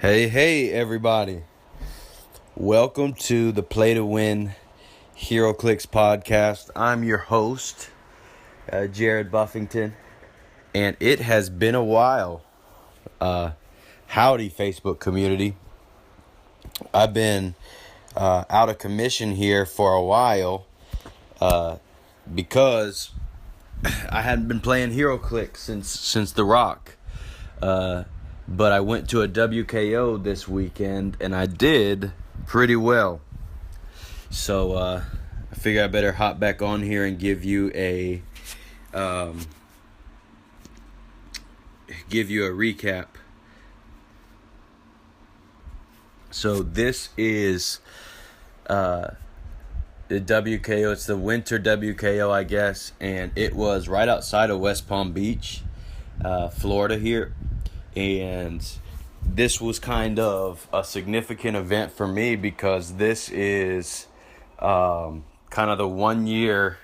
Hey, everybody. Welcome to the Play to Win Heroclix podcast. I'm your host, Jared Buffington, and it has been a while. Howdy, Facebook community. I've been out of commission here for a while because I hadn't been playing Heroclix since the Rock. But I went to a WKO this weekend, and I did pretty well. So I figure I better hop back on here and give you a recap. So this is the WKO. It's the winter WKO, I guess, and it was right outside of West Palm Beach, Florida here. And this was kind of a significant event for me because this is kind of the 1 year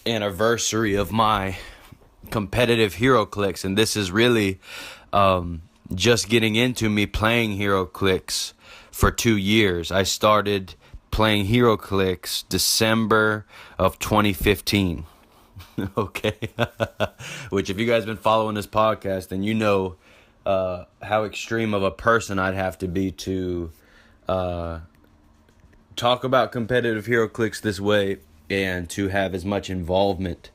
anniversary of my competitive Heroclix, and this is really just getting into me playing Heroclix for 2 years. I started playing Heroclix December of 2015. Okay. Which, if you guys have been following this podcast, then you know how extreme of a person I'd have to be to talk about competitive Heroclix this way and to have as much involvement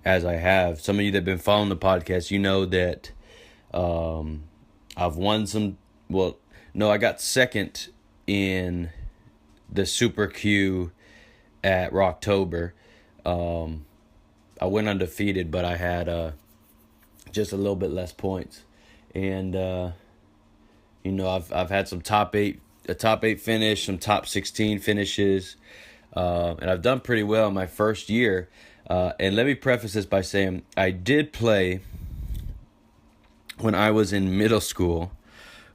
as I have. Some of you that have been following the podcast, you know that I've won some. Well, no, I got second in the Super Q at Rocktober. I went undefeated, but I had just a little bit less points, and I've had some a top 8 finish, some top 16 finishes, and I've done pretty well in my first year. And let me preface this by saying I did play when I was in middle school,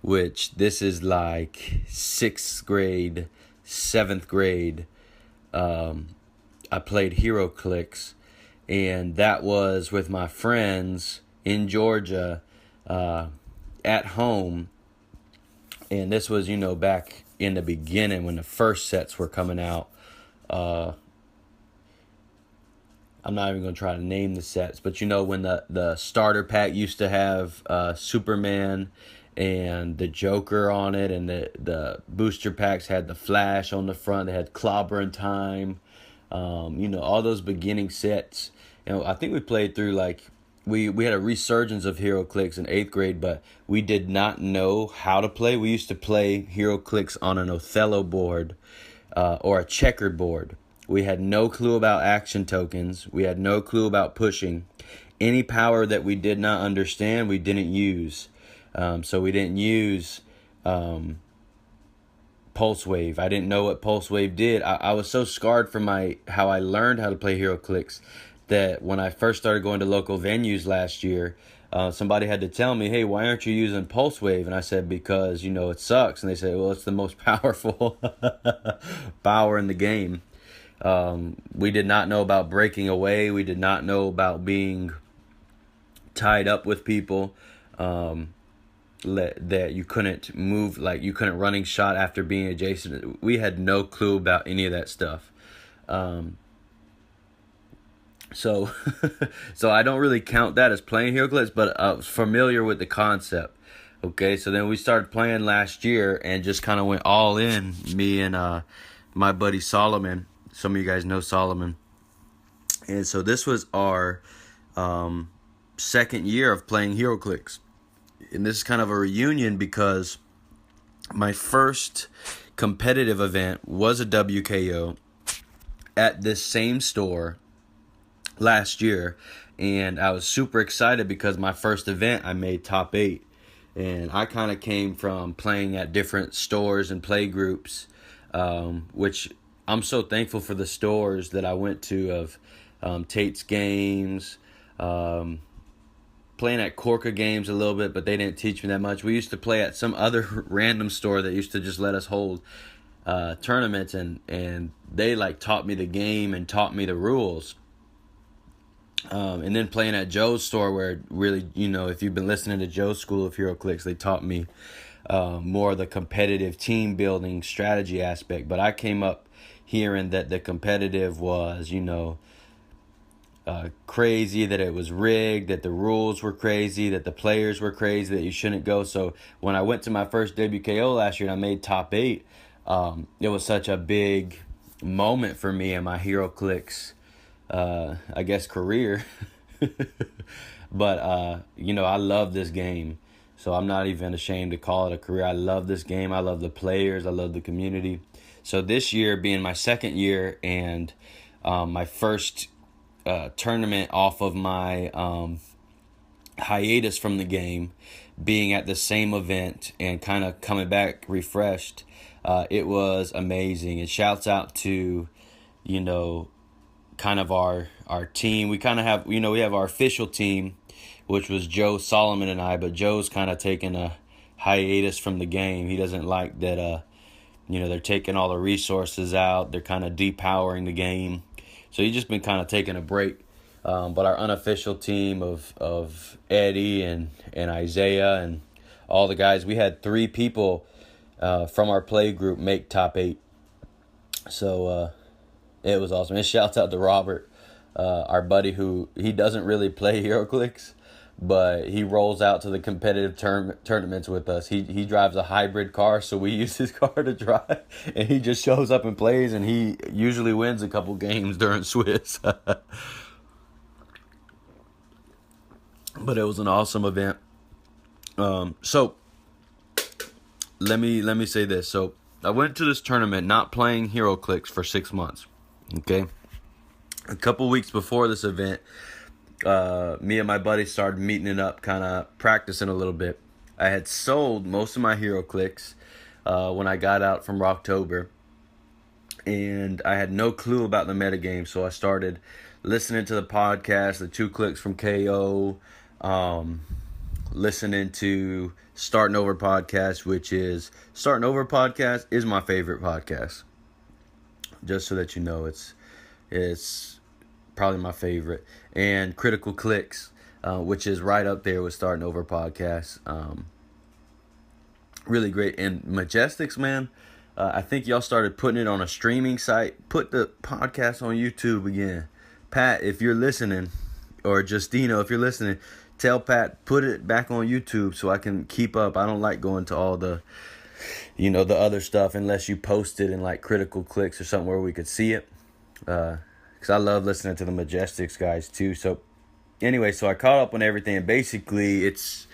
which this is like 6th grade, 7th grade. I played Heroclix. And that was with my friends in Georgia at home. And this was, back in the beginning when the first sets were coming out. I'm not even going to try to name the sets. But, when the starter pack used to have Superman and the Joker on it. And the booster packs had the Flash on the front. They had Clobbering Time. All those beginning sets. I think we played through we had a resurgence of Heroclix in 8th grade, but we did not know how to play. We used to play Heroclix on an Othello board or a checkered board. We had no clue about action tokens. We had no clue about pushing. Any power that we did not understand, we didn't use. So we didn't use Pulse Wave. I didn't know what Pulse Wave did. I was so scarred from how I learned how to play Heroclix that when I first started going to local venues last year, somebody had to tell me, hey, why aren't you using Pulse Wave? And I said, because, it sucks. And they said, well, it's the most powerful power in the game. We did not know about breaking away. We did not know about being tied up with people. That you couldn't move, you couldn't running shot after being adjacent. We had no clue about any of that stuff. So I don't really count that as playing Heroclix, but I was familiar with the concept. Okay, so then we started playing last year and just kind of went all in, me and my buddy Solomon. Some of you guys know Solomon. And so this was our second year of playing Heroclix. And this is kind of a reunion because my first competitive event was a WKO at this same store last year, and I was super excited because my first event I made top 8, and I kind of came from playing at different stores and play groups, which I'm so thankful for the stores that I went to of Tate's Games, playing at Corca Games a little bit, but they didn't teach me that much. We used to play at some other random store that used to just let us hold tournaments, and they taught me the game and taught me the rules. And then playing at Joe's store, where really, if you've been listening to Joe's School of Heroclix, they taught me more of the competitive team building strategy aspect. But I came up hearing that the competitive was, crazy, that it was rigged, that the rules were crazy, that the players were crazy, that you shouldn't go. So when I went to my first WKO last year and I made top 8, it was such a big moment for me in my Heroclix, I guess, career. But, I love this game. So I'm not even ashamed to call it a career. I love this game. I love the players. I love the community. So this year being my second year and my first tournament off of my hiatus from the game, being at the same event and kind of coming back refreshed, it was amazing. And shouts out to, kind of our team. We kind of have, we have our official team, which was Joe, Solomon, and I, but Joe's kind of taking a hiatus from the game. He doesn't like that, they're taking all the resources out. They're kind of depowering the game. So he's just been kind of taking a break. But our unofficial team of Eddie and Isaiah and all the guys, we had 3 people from our play group make top 8. So it was awesome. And shouts out to Robert, our buddy, who he doesn't really play Heroclix, but he rolls out to the competitive tournaments with us. He drives a hybrid car, so we use his car to drive, and he just shows up and plays, and he usually wins a couple games during Swiss. But it was an awesome event. So let me say this. So I went to this tournament not playing Heroclix for 6 months. Okay, a couple weeks before this event, me and my buddy started meeting it up, kind of practicing a little bit. I had sold most of my Heroclix when I got out from Rocktober, and I had no clue about the metagame, so I started listening to the podcast, the 2 Clicks from KO, listening to Starting Over podcast, which is Starting Over podcast is my favorite podcast. Just so that you know, it's probably my favorite. And Critical Clicks, which is right up there with Starting Over podcast. Really great. And Majestics, man, I think y'all started putting it on a streaming site. Put the podcast on YouTube again. Pat, if you're listening, or Justino, if you're listening, tell Pat, put it back on YouTube so I can keep up. I don't like going to all the, the other stuff unless you post it in like Critical Clicks or something where we could see it. Because I love listening to the Majestics guys too. So anyway, so I caught up on everything. And basically, it's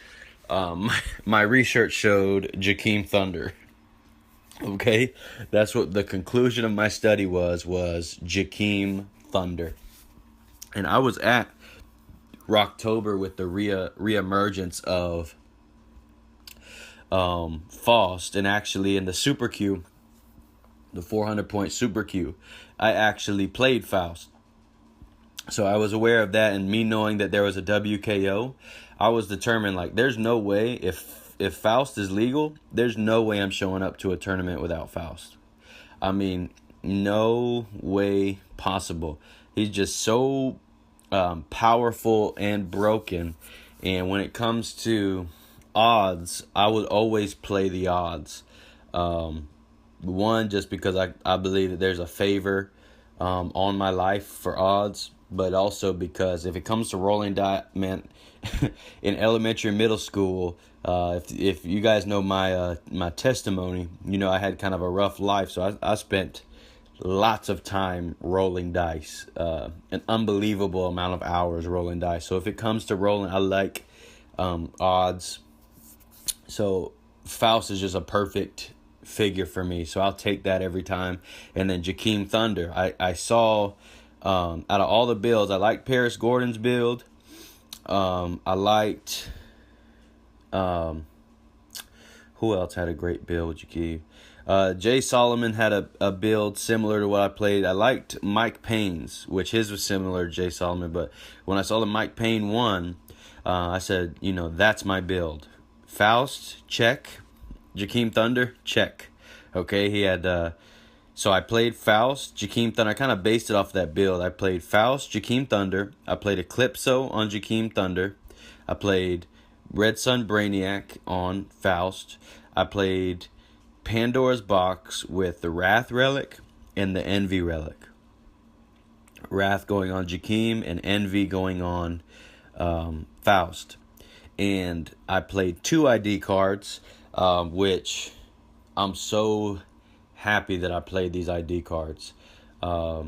my research showed Jakeem Thunder. Okay, that's what the conclusion of my study was Jakeem Thunder. And I was at Rocktober with the reemergence of Faust, and actually in the Super Q, the 400-point Super Q, I actually played Faust. So I was aware of that, and me knowing that there was a WKO, I was determined, like, there's no way, if Faust is legal, there's no way I'm showing up to a tournament without Faust. I mean, no way possible. He's just so powerful and broken, and when it comes to odds, I would always play the odds. One, just because I believe that there's a favor on my life for odds, but also because if it comes to rolling die, man, in elementary and middle school, if you guys know my testimony, I had kind of a rough life, so I spent lots of time rolling dice, an unbelievable amount of hours rolling dice. So if it comes to rolling, I like odds. So Faust is just a perfect figure for me, so I'll take that every time. And then Jakeem Thunder, I saw out of all the builds, I liked Paris Gordon's build. I liked who else had a great build, Jakeem? Jay Solomon had a build similar to what I played. I liked Mike Payne's, which his was similar to Jay Solomon, but when I saw the Mike Payne one, I said, that's my build. Faust, check. Jakeem Thunder, check. Okay, he had So I played Faust, Jakeem Thunder. I kind of based it off that build. I played Faust, Jakeem Thunder. I played Eclipso on Jakeem Thunder. I played Red Sun Brainiac on Faust. I played Pandora's Box with the Wrath Relic and the Envy Relic. Wrath going on Jakeem and Envy going on Faust. And I played 2 ID cards, which I'm so happy that I played these ID cards. I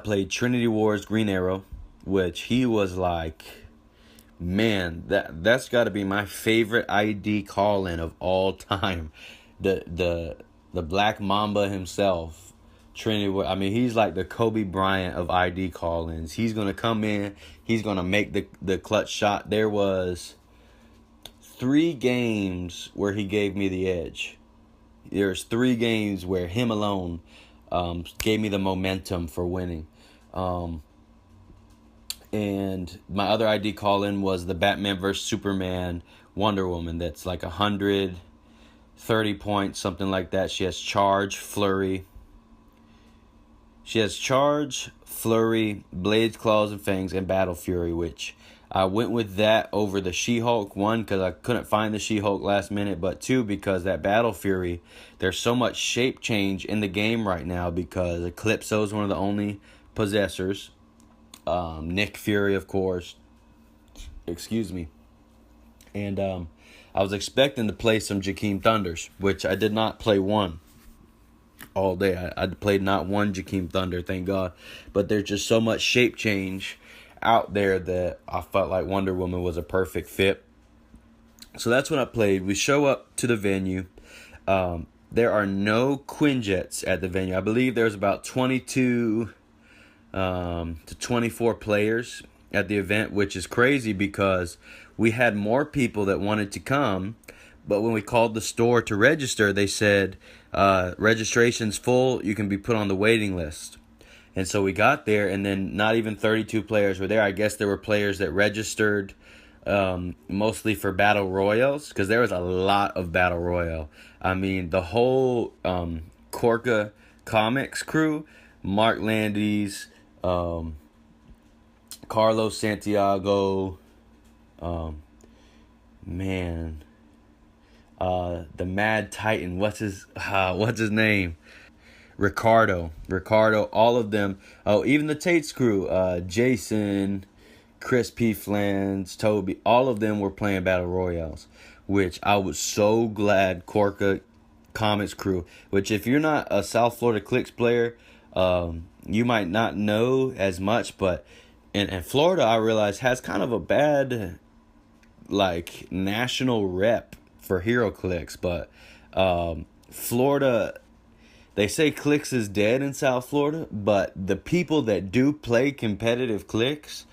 played Trinity Wars Green Arrow, which he was like, man, that's got to be my favorite ID call-in of all time. The Black Mamba himself. Trinity, I mean, he's like the Kobe Bryant of ID call-ins. He's gonna come in. He's gonna make the clutch shot. There was 3 games where he gave me the edge. There's 3 games where him alone gave me the momentum for winning. And my other ID call-in was the Batman vs Superman Wonder Woman. That's like 130 points, something like that. She has charge, flurry. She has Charge, Flurry, Blades, Claws, and Fangs, and Battle Fury, which I went with that over the She-Hulk. 1, because I couldn't find the She-Hulk last minute, but 2, because that Battle Fury, there's so much shape change in the game right now because Eclipso is one of the only possessors. Nick Fury, of course. Excuse me. And I was expecting to play some Jakeem Thunders, which I did not play one all day. I played not one Jakeem Thunder, thank God. But there's just so much shape change out there that I felt like Wonder Woman was a perfect fit. So that's what I played. We show up to the venue. There are no Quinjets at the venue. I believe there's about 22 to 24 players at the event, which is crazy because we had more people that wanted to come. But when we called the store to register, they said, registration's full, you can be put on the waiting list. And so we got there, and then not even 32 players were there. I guess there were players that registered mostly for Battle Royals, because there was a lot of Battle Royale. I mean, the whole Corca Comics crew, Mark Landis, Carlos Santiago, the Mad Titan, what's his name? Ricardo, all of them. Oh, even the Tate's crew, Jason, Chris P. Flans, Toby, all of them were playing Battle Royales, which I was so glad Corca Comics crew, which if you're not a South Florida Clicks player, you might not know as much, but in Florida, I realize, has kind of a bad, like, national rep for Heroclix, but Florida, they say Clicks is dead in South Florida, but the people that do play competitive Clicks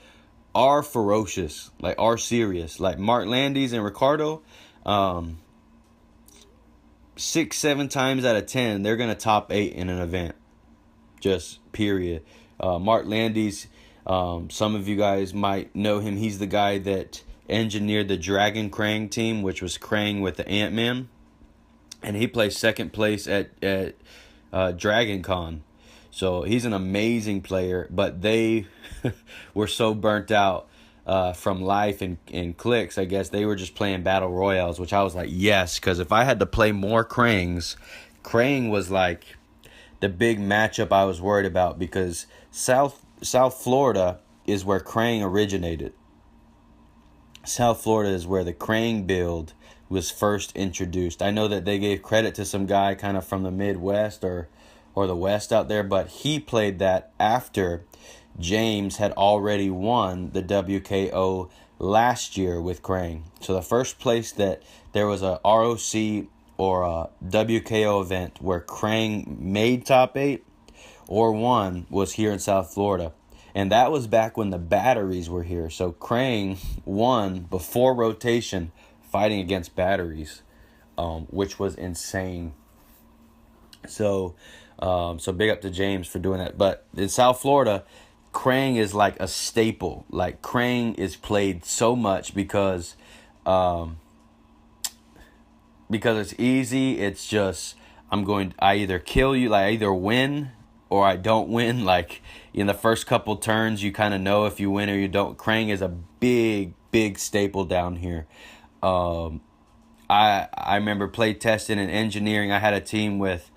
are ferocious, like, are serious. Like Mark Landis and Ricardo, 6-7 times out of 10, they're gonna top 8 in an event. Just period. Mark Landis, some of you guys might know him. He's the guy that engineered the Dragon Krang team, which was Krang with the Ant-Man, and he placed second place at Dragon Con. So he's an amazing player, but they were so burnt out from life and Clicks. I guess they were just playing Battle Royales, which I was like, yes, because if I had to play more Krangs, Krang was like the big matchup I was worried about, because South Florida is where Krang originated. South Florida is where the Krang build was first introduced. I know that they gave credit to some guy kind of from the Midwest or the West out there, but he played that after James had already won the WKO last year with Krang. So the first place that there was a ROC or a WKO event where Krang made top 8 or won was here in South Florida. And that was back when the batteries were here. So Krang won before rotation fighting against batteries, which was insane. So big up to James for doing that. But in South Florida, Krang is like a staple. Like, Krang is played so much because it's easy. It's just I either kill you, like I either win or I don't win. Like in the first couple turns, you kind of know if you win or you don't. Krang is a big staple down here. Um, I remember play testing and engineering. I had a team with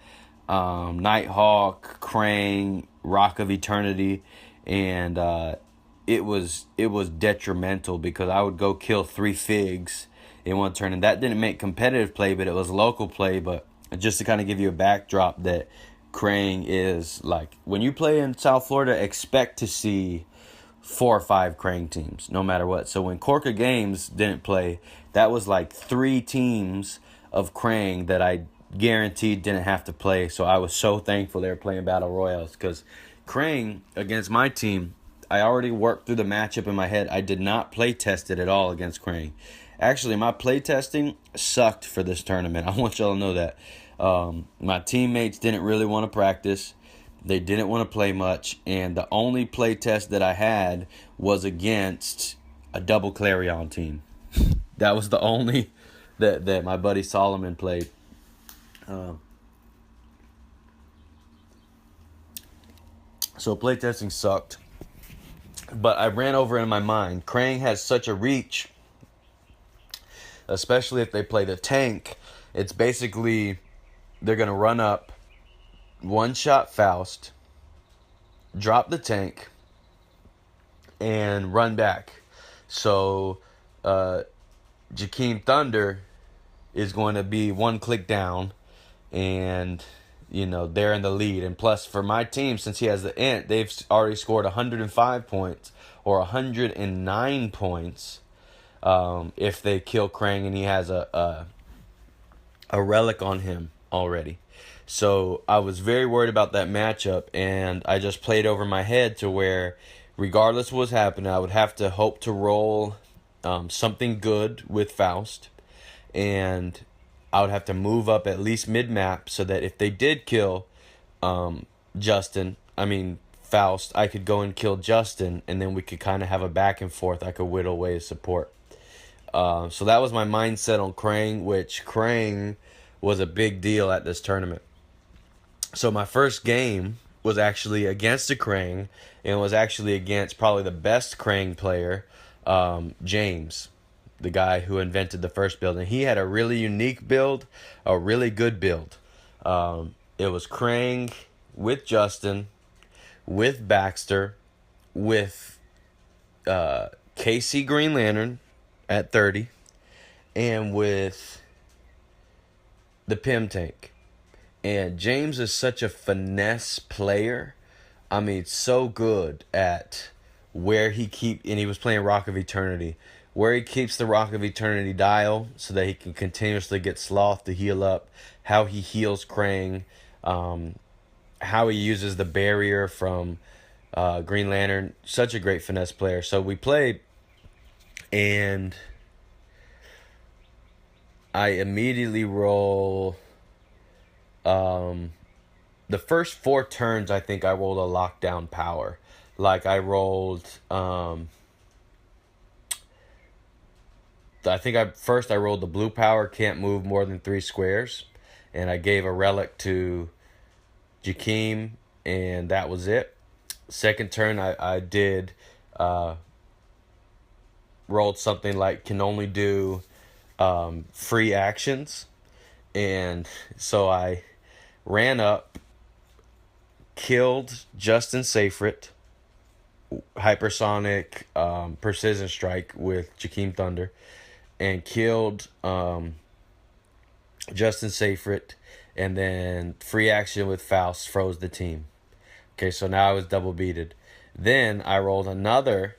Nighthawk, Krang, Rock of Eternity, and it was detrimental because I would go kill 3 figs in one turn, and that didn't make competitive play, but it was local play. But just to kind of give you a backdrop, that Krang is like when you play in South Florida, expect to see 4 or 5 Krang teams, no matter what. So when Corca Games didn't play, that was like 3 teams of Krang that I guaranteed didn't have to play. So I was so thankful they were playing Battle Royales, because Krang against my team, I already worked through the matchup in my head. I did not play test it at all against Krang. Actually, my play testing sucked for this tournament. I want y'all to know that. My teammates didn't really want to practice. They didn't want to play much, and the only play test that I had was against a double Clarion team. That was the only that my buddy Solomon played. So playtesting sucked. But I ran over in my mind, Krang has such a reach, especially if they play the tank. It's basically, they're going to run up, one-shot Faust, drop the tank, and run back. So Jakeem Thunder is going to be one click down, and they're in the lead. And plus, for my team, since he has the int, they've already scored 105 points or 109 points if they kill Krang and he has a relic on him already. So I was very worried about that matchup, and I just played over my head to where, regardless of what's happening, I would have to hope to roll something good with Faust, and I would have to move up at least mid-map so that if they did kill Faust, I could go and kill Justin, and then we could kind of have a back and forth. I could whittle away his support. So that was my mindset on Krang, which Krang was a big deal at this tournament. So my first game was actually against a Krang, and was actually against probably the best Krang player, James, the guy who invented the first build. And he had a really unique build, a really good build. It was Krang with Justin, with Baxter, with KC Green Lantern at 30, and with the Pim Tank. And James is such a finesse player. I mean, so good at where he and he was playing Rock of Eternity, where he keeps the Rock of Eternity dial so that he can continuously get Sloth to heal up, how he heals Krang, how he uses the barrier from Green Lantern. Such a great finesse player. So we played, and I immediately roll... the first 4 turns, I think I rolled a lockdown power. Like I rolled, I rolled the blue power, can't move more than 3 squares, and I gave a relic to Jakeem, and that was it. Second turn, I did rolled something like can only do free actions, and so I ran up, killed Justin Seyfried, hypersonic precision strike with Jakeem Thunder, and killed Justin Seyfried, and then free action with Faust froze the team. Okay, so now I was double beated. Then I rolled another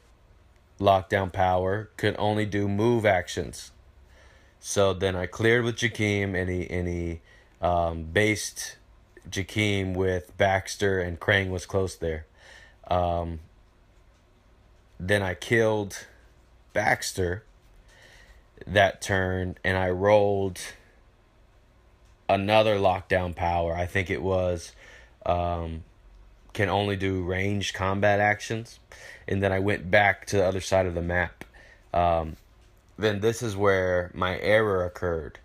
lockdown power, could only do move actions. So then I cleared with Jakeem, and he based Jakeem with Baxter, and Krang was close there. Then I killed Baxter that turn, and I rolled another lockdown power. I think it was can only do ranged combat actions. And then I went back to the other side of the map. Then this is where my error occurred.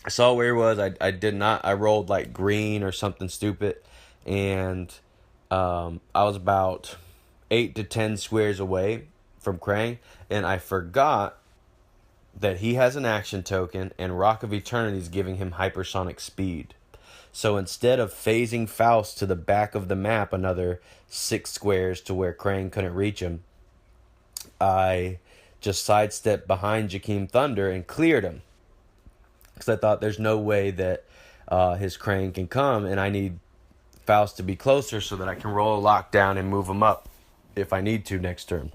I saw where he was. I did not. I rolled like green or something stupid, and I was about 8 to 10 squares away from Krang, and I forgot that he has an action token, and Rock of Eternity is giving him hypersonic speed. So instead of phasing Faust to the back of the map another 6 squares to where Krang couldn't reach him, I just sidestepped behind Jakeem Thunder and cleared him. Because I thought there's no way that his Krang can come, and I need Faust to be closer so that I can roll a lockdown and move him up if I need to next turn.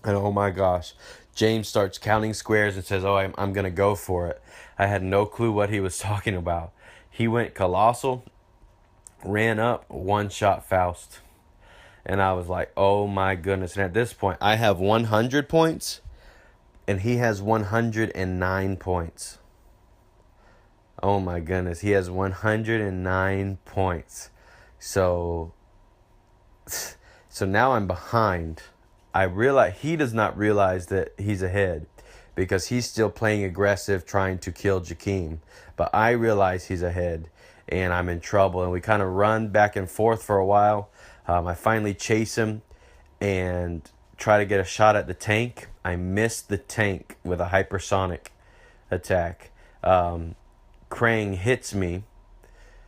And oh my gosh, James starts counting squares and says, "Oh, I'm going to go for it." I had no clue what he was talking about. He went Colossal, ran up, one-shot Faust. And I was like, oh my goodness. And at this point, I have 100 points, and he has 109 points. Oh my goodness. He has 109 points. So now I'm behind. I realize he does not realize that he's ahead because he's still playing aggressive, trying to kill Jakeem. But I realize he's ahead, and I'm in trouble. And we kind of run back and forth for a while. I finally chase him and try to get a shot at the tank. I missed the tank with a hypersonic attack. Krang hits me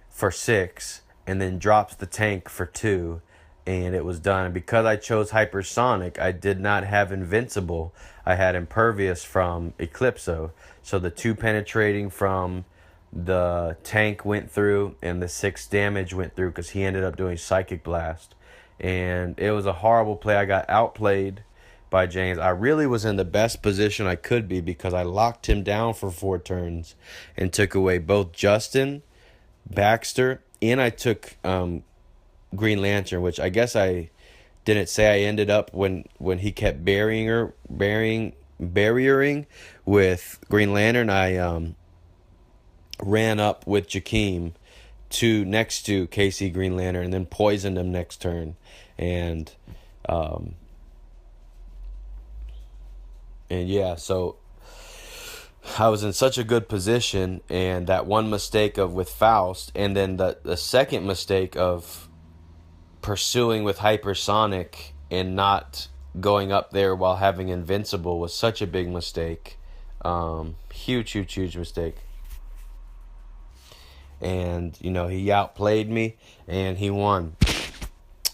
for 6 and then drops the tank for 2. And it was done. And because I chose hypersonic, I did not have invincible. I had impervious from Eclipso. So the 2 penetrating from the tank went through, and the 6 damage went through because he ended up doing Psychic Blast. And it was a horrible play. I got outplayed by James. I really was in the best position I could be because I locked him down for 4 turns and took away both Justin, Baxter, and I took Green Lantern, which I guess I didn't say. I ended up when he kept barriering with Green Lantern, I ran up with Jakeem next to KC Green Lantern and then poisoned him next turn. And yeah, so I was in such a good position, and that one mistake with Faust, and then the second mistake of pursuing with hypersonic and not going up there while having invincible was such a big mistake. Huge mistake. And he outplayed me and he won.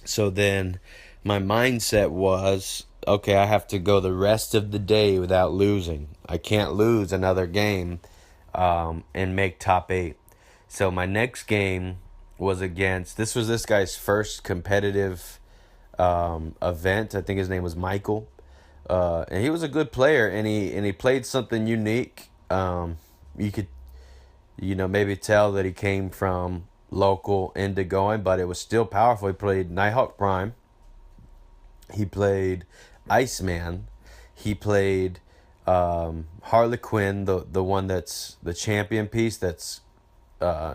So then my mindset was, okay, I have to go the rest of the day without losing. I can't lose another game and make top 8. So my next game was this guy's first competitive event. I think his name was Michael, and he was a good player, and he played something unique. You could maybe tell that he came from local into going, but it was still powerful. He played Nighthawk Prime, he played Iceman, he played Harlequin, the one that's the champion piece, that's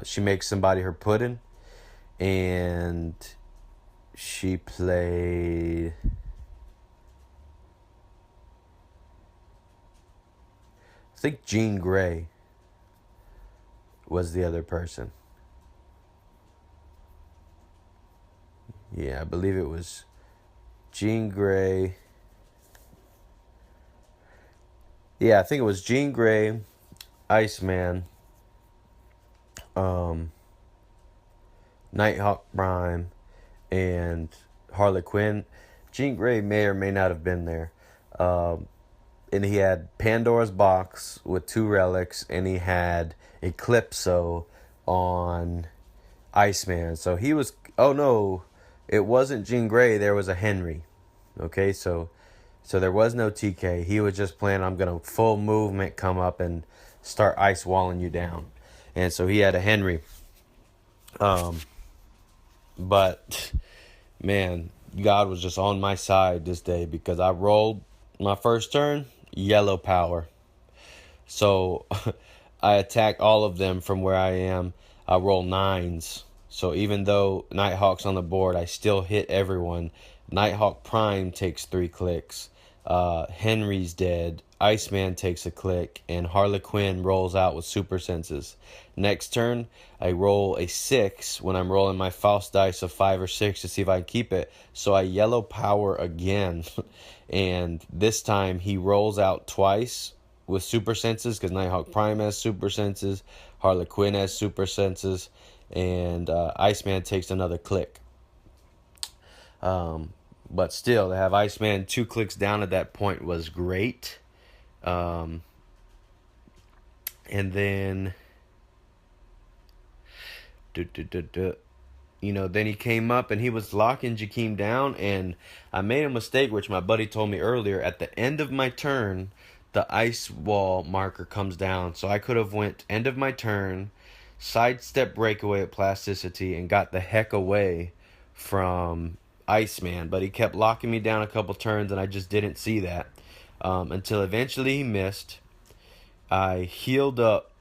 she makes somebody her pudding. And she played, I think Jean Grey was the other person. Yeah, I believe it was Jean Grey. Yeah, I think it was Jean Grey, Iceman, Nighthawk Prime, and Harlequin. Jean Grey may or may not have been there. And he had Pandora's Box with 2 relics, and he had Eclipso on Iceman. So he was, oh no, it wasn't Jean Grey, there was a Henry. Okay, so there was no TK. He was just playing, I'm going to full movement come up and start ice walling you down. And so he had a Henry. But man, God was just on my side this day because I rolled my first turn, yellow power. So I attack all of them from where I am. I roll 9s. So even though Nighthawk's on the board, I still hit everyone. Nighthawk Prime takes 3 clicks. Henry's dead. Iceman takes a click, and Harlequin rolls out with super senses. Next turn, I roll a 6 when I'm rolling my Faust dice of 5 or 6 to see if I can keep it. So I yellow power again, and this time he rolls out twice with super senses because Nighthawk Prime has super senses, Harlequin has super senses, and Iceman takes another click. But still, to have Iceman 2 clicks down at that point was great. And then, then he came up and he was locking Jakeem down, and I made a mistake, which my buddy told me earlier. At the end of my turn, the ice wall marker comes down, so I could have went end of my turn, sidestep breakaway at plasticity, and got the heck away from Iceman, but he kept locking me down a couple turns, and I just didn't see that until eventually he missed. I healed up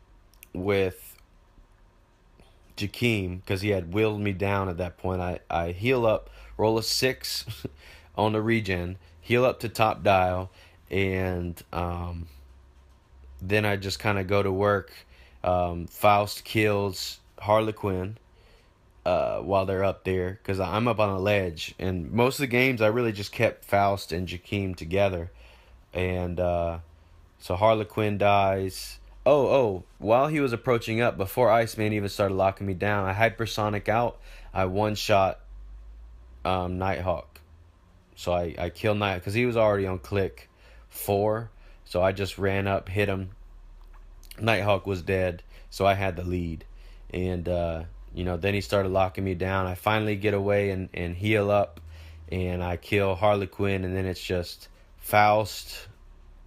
with Jakeem because he had willed me down at that point. I heal up, roll a 6 on the regen, heal up to top dial, and then I just kind of go to work. Faust kills Harlequin while they're up there because I'm up on a ledge, and most of the games I really just kept Faust and Jakeem together, and so Harlequin dies. While he was approaching up, before Iceman even started locking me down, I hypersonic out. I one shot Nighthawk, so I killed Nighthawk because he was already on click 4, so I just ran up, hit him. Nighthawk was dead, so I had the lead, and then he started locking me down. I finally get away and heal up, and I kill Harlequin, and then it's just Faust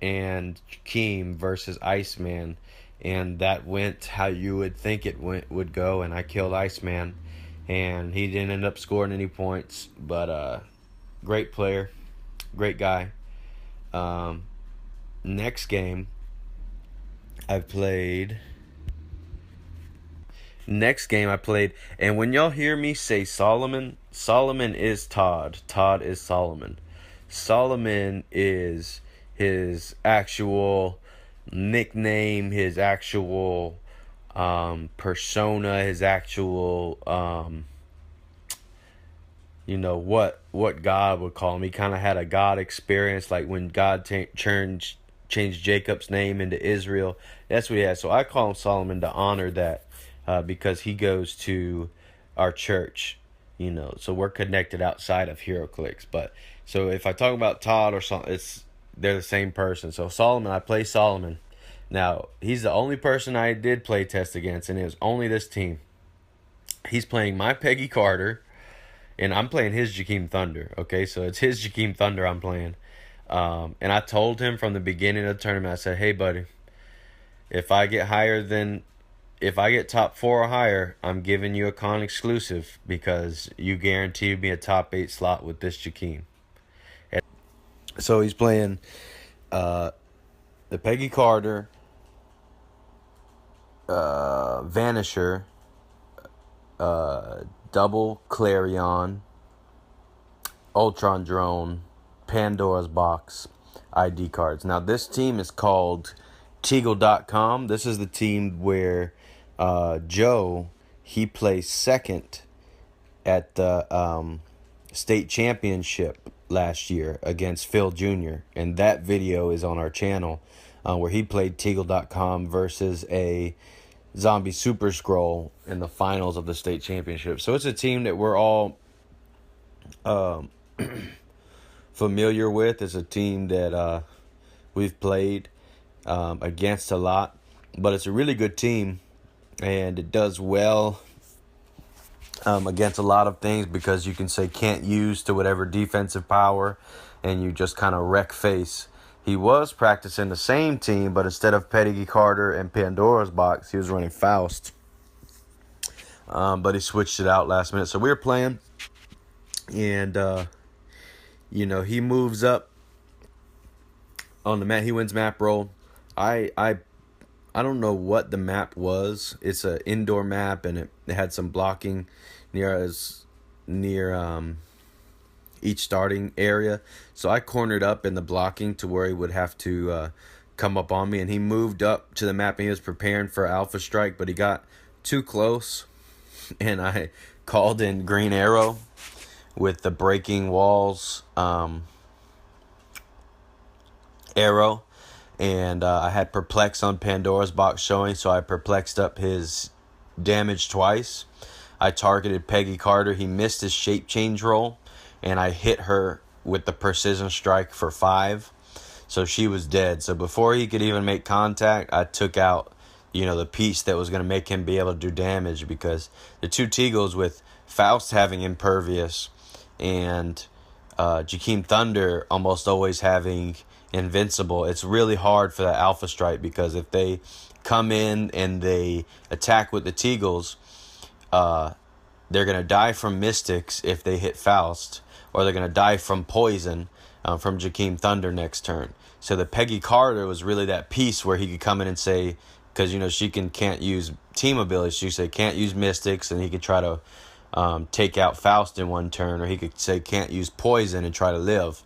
and Jakeem versus Iceman, and that went how you would think it would go, and I killed Iceman, and he didn't end up scoring any points, but great player, great guy. Next game I played, and when y'all hear me say Solomon, Solomon is Todd. Todd is Solomon. Solomon is his actual nickname, his actual persona, his actual what God would call him. He kind of had a God experience, like when God changed Jacob's name into Israel. That's what he had. So I call him Solomon to honor that, because he goes to our church, so we're connected outside of Heroclix. But so if I talk about Todd or something, they're the same person. So Solomon, I play Solomon. Now, he's the only person I did play test against, and it was only this team. He's playing my Peggy Carter, and I'm playing his Jakeem Thunder. Okay, so it's his Jakeem Thunder I'm playing. And I told him from the beginning of the tournament, I said, hey, buddy, if I get top 4 or higher, I'm giving you a con exclusive because you guaranteed me a top 8 slot with this Jakeem. And so he's playing the Peggy Carter, Vanisher, Double Clarion, Ultron Drone, Pandora's Box, ID cards. Now, this team is called Teagle.com. This is the team where Joe, he placed second at the state championship last year against Phil Jr. And that video is on our channel where he played Teagle.com versus a Zombie Super Scroll in the finals of the state championship. So it's a team that we're all familiar with. It's a team that we've played against a lot, but it's a really good team, and it does well against a lot of things because you can say can't use to whatever defensive power, and you just kind of wreck face. He was practicing the same team, but instead of Peggy Carter and Pandora's Box, he was running Faust. But he switched it out last minute. So we were playing, and he moves up on the map. He wins map roll. I don't know what the map was. It's an indoor map, and it had some blocking near each starting area. So I cornered up in the blocking to where he would have to come up on me, and he moved up to the map and he was preparing for Alpha Strike, but he got too close, and I called in Green Arrow with the Breaking Walls arrow, and I had Perplex on Pandora's Box showing, so I perplexed up his damage twice. I targeted Peggy Carter. He missed his shape change roll, and I hit her with the Precision Strike for 5. So she was dead. So before he could even make contact, I took out, the piece that was going to make him be able to do damage, because the two Teagles, with Faust having Impervious and Jakeem Thunder almost always having Invincible, it's really hard for the Alpha Strike, because if they come in and they attack with the Teagles, they're going to die from Mystics if they hit Faust, or they're going to die from Poison from Jakeem Thunder next turn. So the Peggy Carter was really that piece where he could come in and say, because she can't use team abilities, she say can't use Mystics, and he could try to take out Faust in one turn, or he could say can't use Poison and try to live.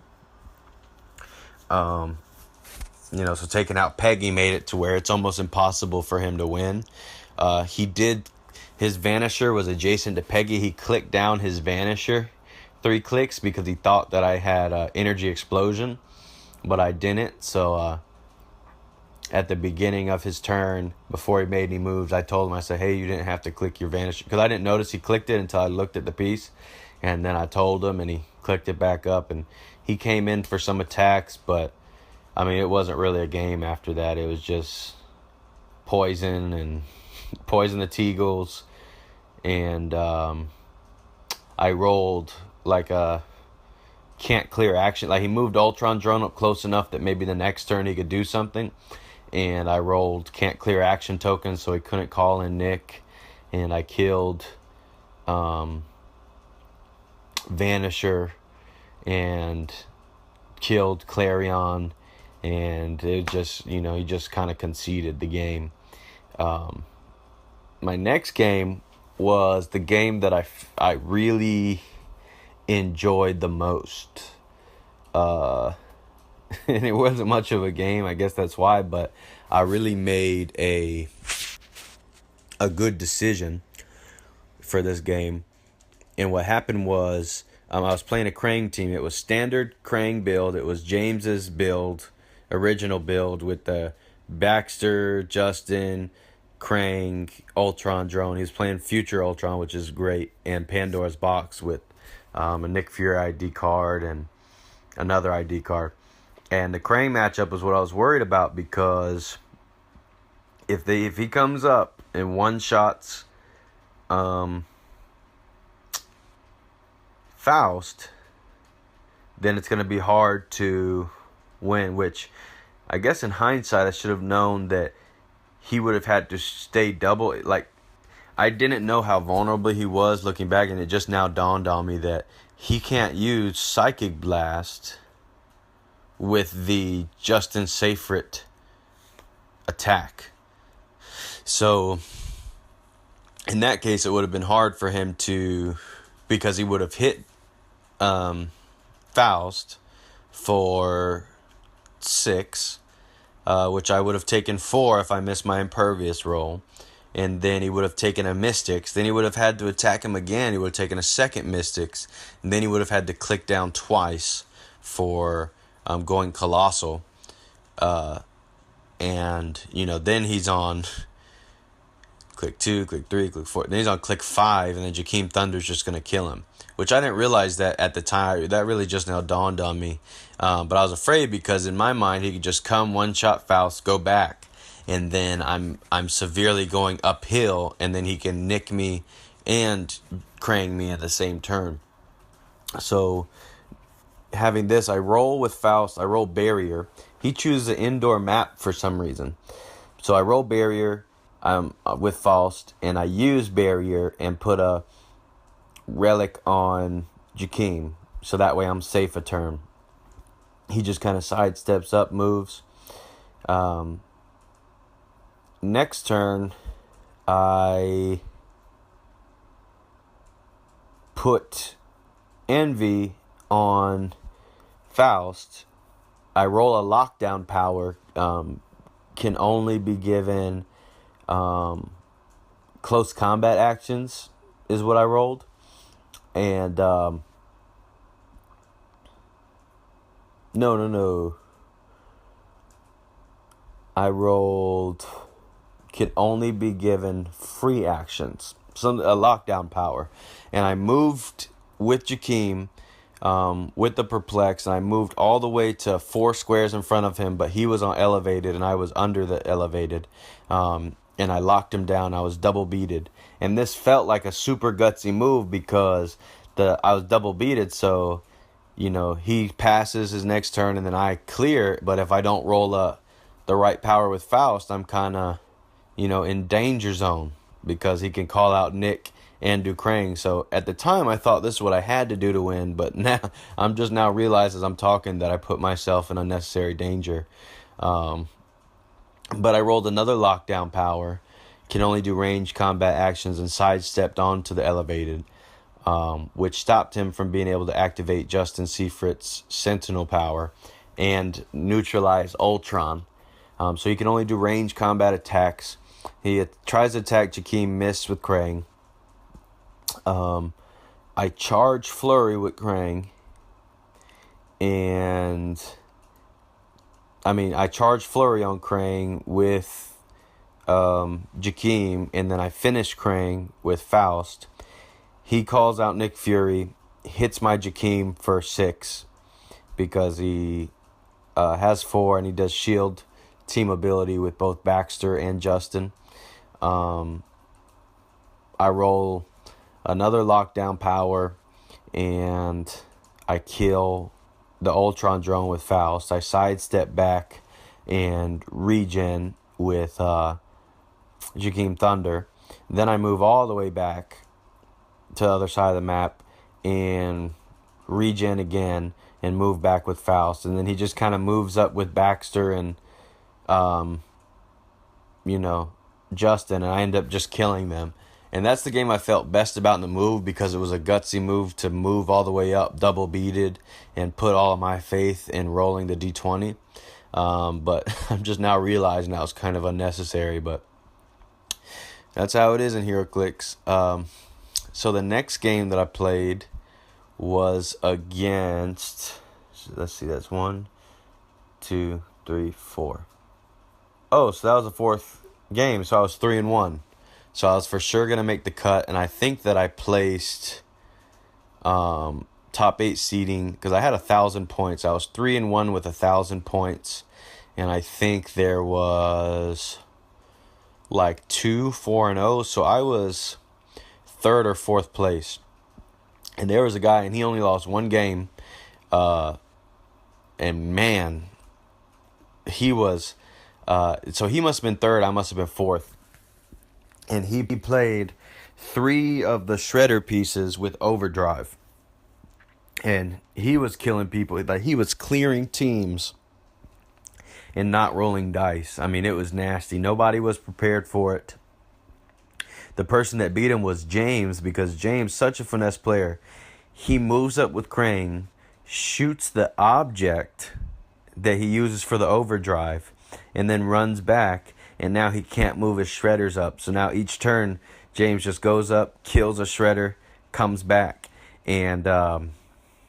So taking out Peggy made it to where it's almost impossible for him to win. His Vanisher was adjacent to Peggy. He clicked down his Vanisher 3 clicks because he thought that I had Energy Explosion, but I didn't. So at the beginning of his turn, before he made any moves, I told him, I said, hey, you didn't have to click your Vanisher, because I didn't notice he clicked it until I looked at the piece. And then I told him, and he clicked it back up, and he came in for some attacks, but it wasn't really a game after that. It was just poison and poison the Teagles, and I rolled like a can't clear action. Like, he moved Ultron Drone up close enough that maybe the next turn he could do something, and I rolled can't clear action tokens so he couldn't call in Nick, and I killed Vanisher and killed Clarion, and it just, he just kind of conceded the game. My next game was the game that I really enjoyed the most. And it wasn't much of a game, I guess that's why, but I really made a good decision for this game. And what happened was, I was playing a Krang team. It was standard Krang build. It was James's build, original build, with the Baxter, Justin, Krang, Ultron Drone. He was playing Future Ultron, which is great, and Pandora's Box with a Nick Fury ID card and another ID card. And the Krang matchup was what I was worried about, because if he comes up and one-shots Faust, then it's going to be hard to win, which I guess in hindsight I should have known that he would have had to stay double. Like, I didn't know how vulnerable he was looking back, and it just now dawned on me that he can't use Psychic Blast with the Justin Seyfried attack. So in that case, it would have been hard for him to, because he would have hit Faust for 6, which I would have taken 4 if I missed my Impervious roll. And then he would have taken a Mystics. Then he would have had to attack him again. He would have taken a second Mystics. And then he would have had to click down twice for going Colossal. And, then he's on click 2, click 3, click 4. Then he's on click 5, and then Jakeem Thunder's just going to kill him. Which I didn't realize that at the time. That really just now dawned on me. But I was afraid, because in my mind he could just come one-shot Faust, go back. And then I'm severely going uphill, and then he can nick me and Krang me at the same turn. So having this, I roll with Faust, I roll Barrier. He chooses an indoor map for some reason. So I roll Barrier with Faust, and I use Barrier and put a Relic on Jakeem, so that way I'm safe a turn. He just kind of sidesteps up, moves. Next turn, I put Envy on Faust, I roll a lockdown power. Can only be given close combat actions is what I rolled. And no. I rolled can only be given free actions. A lockdown power. And I moved with Jakeem with the perplex, and I moved all the way to 4 squares in front of him, but he was on elevated and I was under the elevated. And I locked him down. I was double beated. And this felt like a super gutsy move because I was double beated, so he passes his next turn and then I clear, but if I don't roll the right power with Faust, I'm kind of in danger zone because he can call out Nick and do Krang. So at the time I thought this is what I had to do to win, but now I'm just now realizing as I'm talking that I put myself in unnecessary danger. But I rolled another lockdown power, can only do range combat actions, and sidestepped onto the elevated, which stopped him from being able to activate Justin Seifritz's Sentinel power and neutralize Ultron. So he can only do range combat attacks. He tries to attack Jakeem, missed with Krang. I charge Flurry with Krang. I charge Flurry on Krang with Jakeem, and then I finish Krang with Faust. He calls out Nick Fury, hits my Jakeem for 6 because he has 4, and he does shield team ability with both Baxter and Justin. I roll another lockdown power, and I kill the Ultron drone with Faust. I sidestep back and regen with Jakeem Thunder. Then I move all the way back to the other side of the map and regen again and move back with Faust. And then he just kind of moves up with Baxter and Justin, and I end up just killing them. And that's the game I felt best about in the move because it was a gutsy move to move all the way up, double beated, and put all of my faith in rolling the D20. But I'm just now realizing that was kind of unnecessary, but that's how it is in Heroclix. So the next game that I played was against, let's see, that's 1, 2, 3, 4. Oh, so that was the 4th game, so I was 3-1. So I was for sure going to make the cut, and I think that I placed top 8 seeding because I had 1,000 points. I was 3-1 with 1,000 points, and I think there was like 2 4-0, so I was 3rd or 4th place. And there was a guy, and he only lost 1 game, and man, he was so he must have been 3rd, I must have been 4th. And he played 3 of the shredder pieces with overdrive. And he was killing people. Like, he was clearing teams and not rolling dice. I mean, it was nasty. Nobody was prepared for it. The person that beat him was James, because James, such a finesse player, he moves up with Krang, shoots the object that he uses for the overdrive, and then runs back. And now he can't move his shredders up. So now each turn, James just goes up, kills a shredder, comes back. And,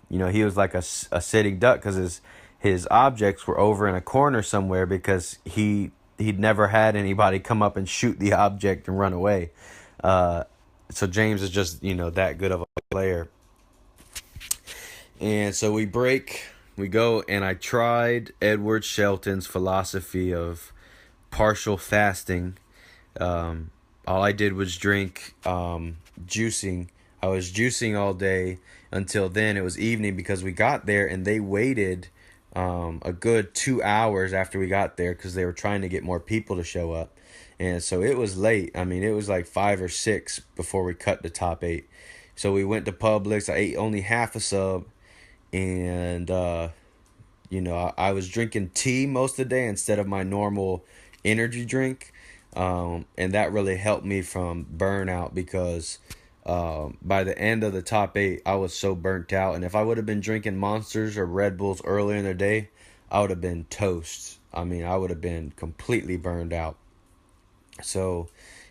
he was like a sitting duck because his objects were over in a corner somewhere because he'd never had anybody come up and shoot the object and run away. So James is just, that good of a player. And so we go, and I tried Edward Shelton's philosophy of partial fasting. All I did was drink juicing. I was juicing all day until then. It was evening because we got there and they waited a good 2 hours after we got there because they were trying to get more people to show up. And so it was late. I mean, it was like 5 or 6 before we cut the top 8. So we went to Publix. I ate only half a sub, and I was drinking tea most of the day instead of my normal energy drink, and that really helped me from burnout because By the end of the top 8, I was so burnt out. And if I would have been drinking Monsters or Red Bulls earlier in the day, I would have been toast. I mean, I would have been completely burned out. So,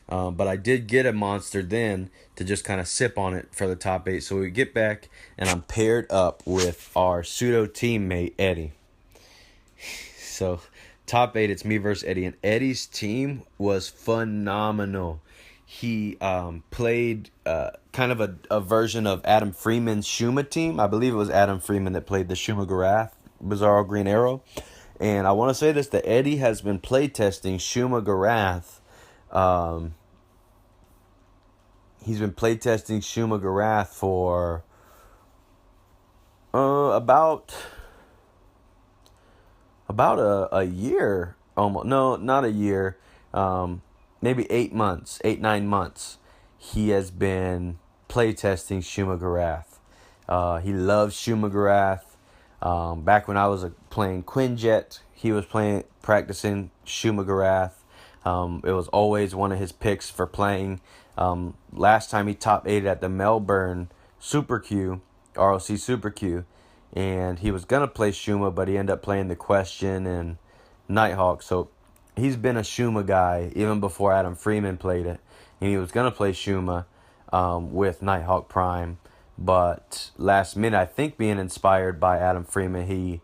but I did get a Monster then to just kind of sip on it for the top 8. So we get back, and I'm paired up with our pseudo teammate, Eddie. So, top 8, it's me versus Eddie. And Eddie's team was phenomenal. He played kind of a version of Adam Freeman's Shuma team. I believe it was Adam Freeman that played the Shuma Garath, Bizarro Green Arrow. And I want to say this, that Eddie has been playtesting Shuma Garath. He's been playtesting Shuma Garath for about a year. Almost. No, not a year. Maybe 9 months. He has been playtesting Shuma Garath. He loves Shuma Garath. Back when I was playing Quinjet, he was practicing Shuma Garath. It was always one of his picks for playing. Last time he top 8 at the Melbourne Super Q, ROC Super Q, and he was gonna play Shuma, but he ended up playing the Question and Nighthawk. So he's been a Shuma guy even before Adam Freeman played it, and he was gonna play Shuma with Nighthawk Prime. But last minute, I think being inspired by Adam Freeman, he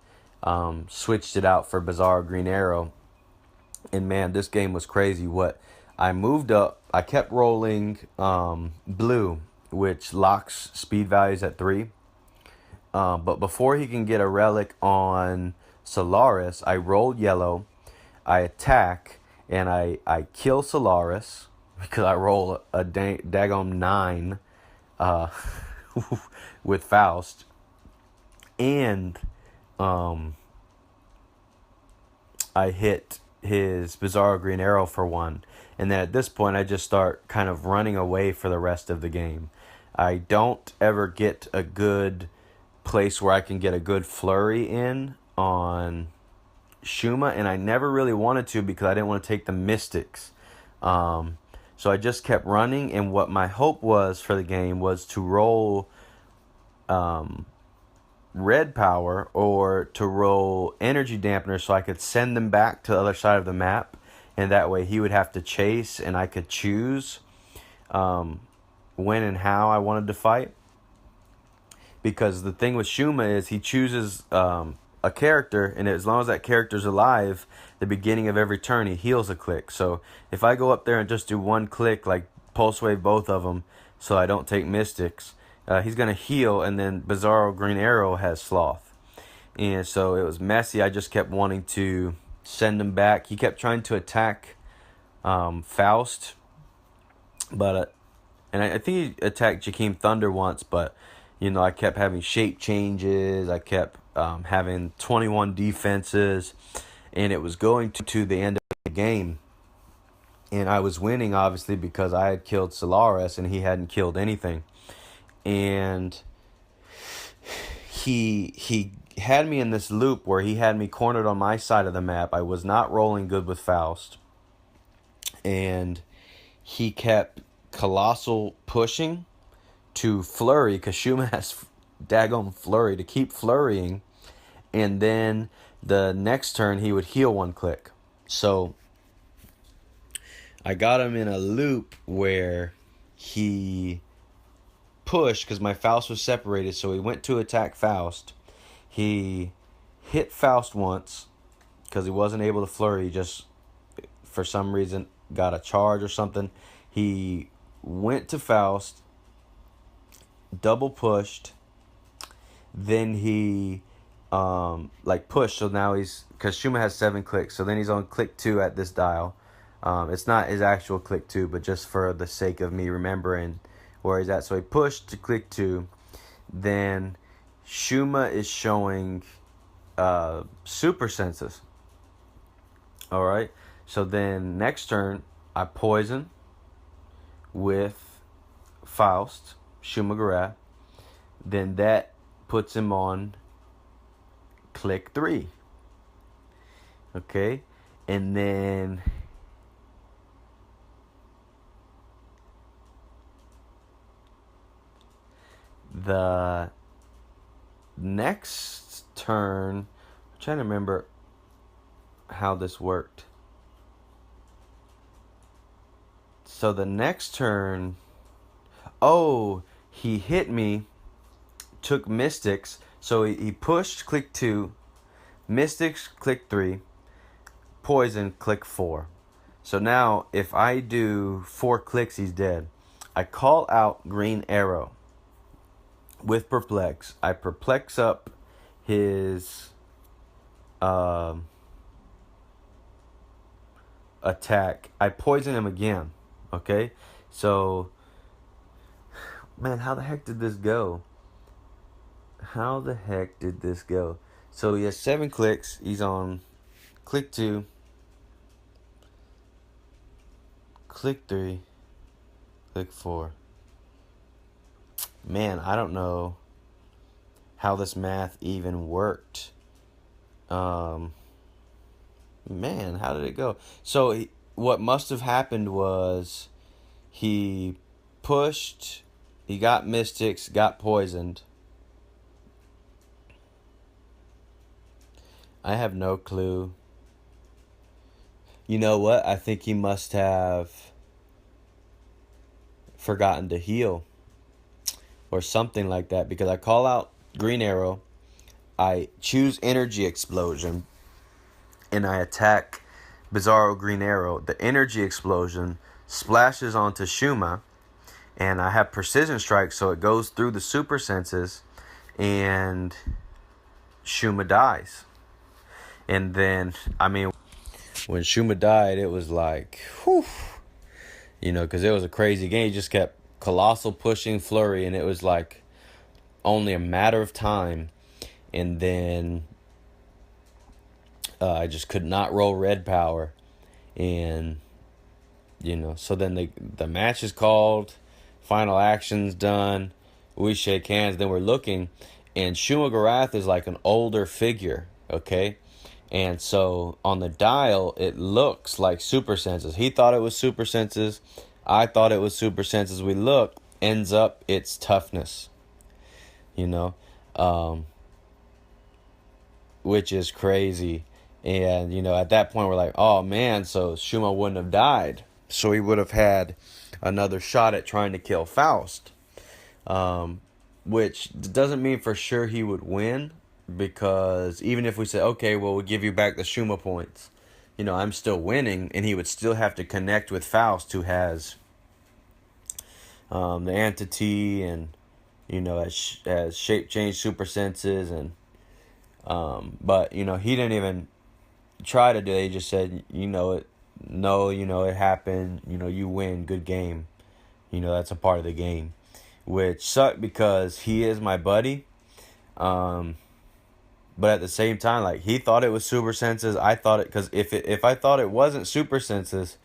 switched it out for Bizarro Green Arrow. And man, this game was crazy. What I moved up, I kept rolling blue, which locks speed values at 3. But before he can get a relic on Solaris, I rolled yellow, I attack, and I kill Solaris because I roll a daggone 9 with Faust. And I hit his Bizarro Green Arrow for 1. And then at this point, I just start kind of running away for the rest of the game. I don't ever get a good place where I can get a good flurry in on Shuma, and I never really wanted to because I didn't want to take the Mystics. So I just kept running, and what my hope was for the game was to roll red power or to roll energy dampener so I could send them back to the other side of the map, and that way he would have to chase and I could choose when and how I wanted to fight. Because the thing with Shuma is he chooses a character, and as long as that character's alive, the beginning of every turn he heals a click. So if I go up there and just do 1 click, like pulse wave both of them so I don't take Mystics, he's going to heal, and then Bizarro Green Arrow has Sloth. And so it was messy. I just kept wanting to send him back. He kept trying to attack Faust, but and I think he attacked Jakeem Thunder once, but you know, I kept having shape changes. I kept having 21 defenses, and it was going to the end of the game. And I was winning, obviously, because I had killed Solaris and he hadn't killed anything. And he had me in this loop where he had me cornered on my side of the map. I was not rolling good with Faust. And he kept Colossal pushing to flurry, because Shuma has daggone flurry, to keep flurrying, and then the next turn he would heal 1 click. So I got him in a loop where he pushed because my Faust was separated, so he went to attack Faust. He hit Faust once because he wasn't able to flurry. He just, for some reason, got a charge or something. He went to Faust, double pushed, then he pushed, so now he's, because Shuma has 7 clicks, so then he's on click 2 at this dial. It's not his actual click 2, but just for the sake of me remembering where he's at. So he pushed to click 2, then Shuma is showing super senses. Alright, so then next turn I poison with Faust, Shuma Garath. Then that puts him on click 3. Okay, and then the next turn, I'm trying to remember how this worked. So the next turn, he hit me, took Mystics. So he pushed, click 2, Mystics, click 3, Poison, click 4. So now if I do 4 clicks, he's dead. I call out Green Arrow with Perplex. I perplex up his attack. I poison him again. Okay? So, man, how the heck did this go? So he has 7 clicks. He's on click 2, click 3, click 4. Man, I don't know how this math even worked. Man, how did it go? So what must have happened was he pushed, he got Mystics, got poisoned. I have no clue. You know what? I think he must have forgotten to heal or something like that, because I call out Green Arrow, I choose Energy Explosion, and I attack Bizarro Green Arrow. The Energy Explosion splashes onto Shuma, and I have Precision Strike, so it goes through the super senses, and Shuma dies. And then, I mean, when Shuma died, it was like, whew, you know, because it was a crazy game. He just kept colossal pushing flurry, and it was like only a matter of time. And then I just could not roll red power. And, you know, so then the match is called, final action's done, we shake hands, then we're looking, and Shuma Gorath is like an older figure, okay? And so on the dial, it looks like super senses. He thought it was super senses. I thought it was super senses. We look, ends up it's toughness, you know, which is crazy. And, you know, at that point we're like, oh man, so Shuma wouldn't have died. So he would have had another shot at trying to kill Faust, which doesn't mean for sure he would win. Because even if we say, okay, well, we'll give you back the Shuma points, you know, I'm still winning, and he would still have to connect with Faust, who has the entity and, you know, has shape change super senses, and but, you know, he didn't even try to do it. He just said, you know, it happened, you know, you win, good game, you know, that's a part of the game, which sucked because he is my buddy. But at the same time, like, he thought it was super senses. I thought it, because if I thought it wasn't super senses,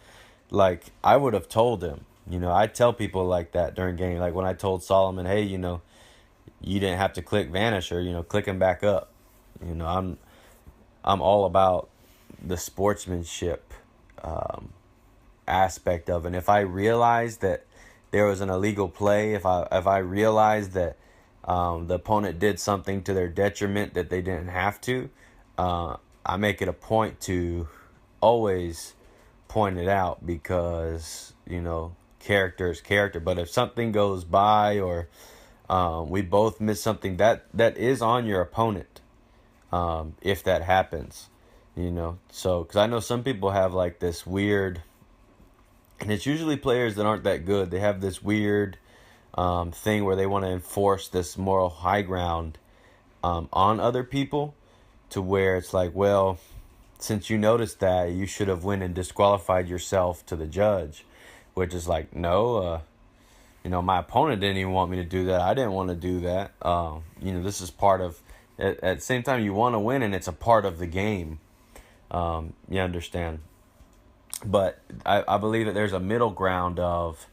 like, I would have told him. You know, I tell people like that during game. Like when I told Solomon, hey, you know, you didn't have to click vanish, or, you know, click him back up. You know, I'm all about the sportsmanship aspect of it. And if I realized that there was an illegal play, if I realized that the opponent did something to their detriment that they didn't have to, I make it a point to always point it out, because, you know, character is character. But if something goes by, or we both miss something, that is on your opponent, if that happens, you know. So, because I know some people have like this weird, and it's usually players that aren't that good, they have this weird thing where they want to enforce this moral high ground on other people, to where it's like, well, since you noticed that, you should have went and disqualified yourself to the judge, which is like, no, you know, my opponent didn't even want me to do that. I didn't want to do that. You know, this is part of, at the same time, you want to win, and it's a part of the game. You understand? But I believe that there's a middle ground of,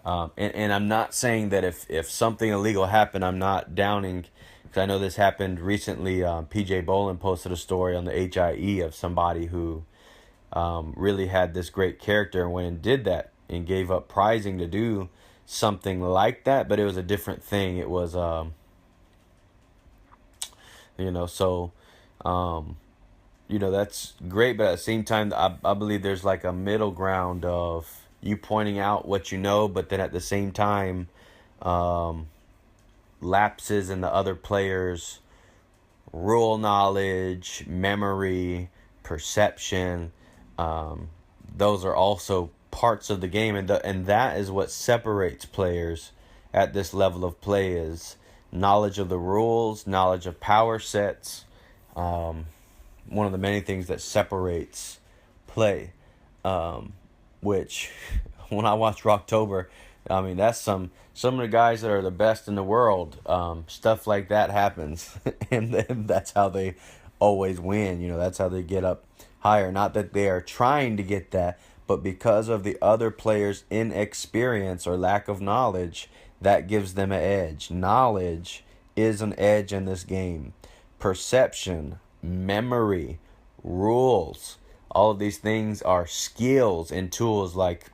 and I'm not saying that if something illegal happened, I'm not downing, because I know this happened recently. PJ Bolin posted a story on the HIE of somebody who really had this great character and went and did that and gave up prizing to do something like that, but it was a different thing. It was, so, um, that's great, but at the same time, I believe there's like a middle ground of you pointing out what you know, but then at the same time, um, lapses in the other players' rule knowledge, memory, perception. Um, those are also parts of the game, and that is what separates players at this level of play is knowledge of the rules, knowledge of power sets. One of the many things that separates play, which when I watch Rocktober, I mean that's some of the guys that are the best in the world. Stuff like that happens, and then that's how they always win. That's how they get up higher. Not that they are trying to get that, but because of the other players' inexperience or lack of knowledge, that gives them an edge. Knowledge is an edge in this game. Perception, memory, rules, all of these things are skills and tools. Like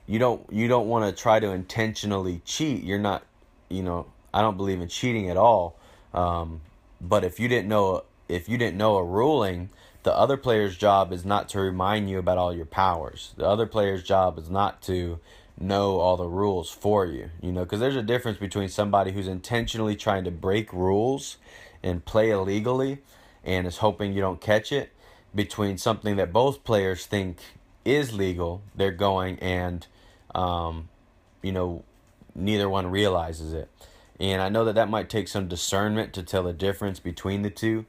you don't want to try to intentionally cheat. You're not, I don't believe in cheating at all. But if you didn't know a ruling, the other player's job is not to remind you about all your powers. The other player's job is not to know all the rules for you, because there's a difference between somebody who's intentionally trying to break rules and play illegally and is hoping you don't catch it, between something that both players think is legal, they're going and, neither one realizes it. And I know that might take some discernment to tell the difference between the two.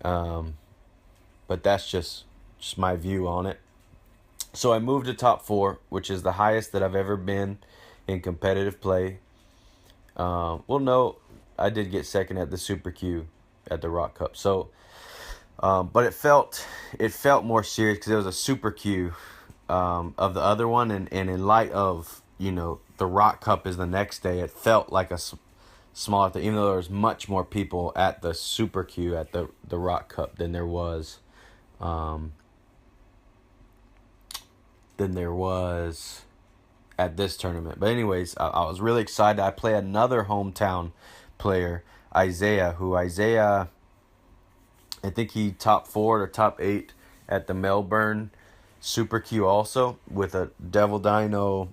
But that's just my view on it. So I moved to top 4, which is the highest that I've ever been in competitive play. No, I did get second at the Super Q at the Rock Cup. So, but it felt more serious because it was a Super Q of the other one, and in light of the Rock Cup is the next day, it felt like a smaller thing, even though there was much more people at the Super Q at the Rock Cup than there was at this tournament. But anyways, I was really excited. I play another hometown player, Isaiah, I think he top 4 or top 8 at the Melbourne Super Q also, with a Devil Dino,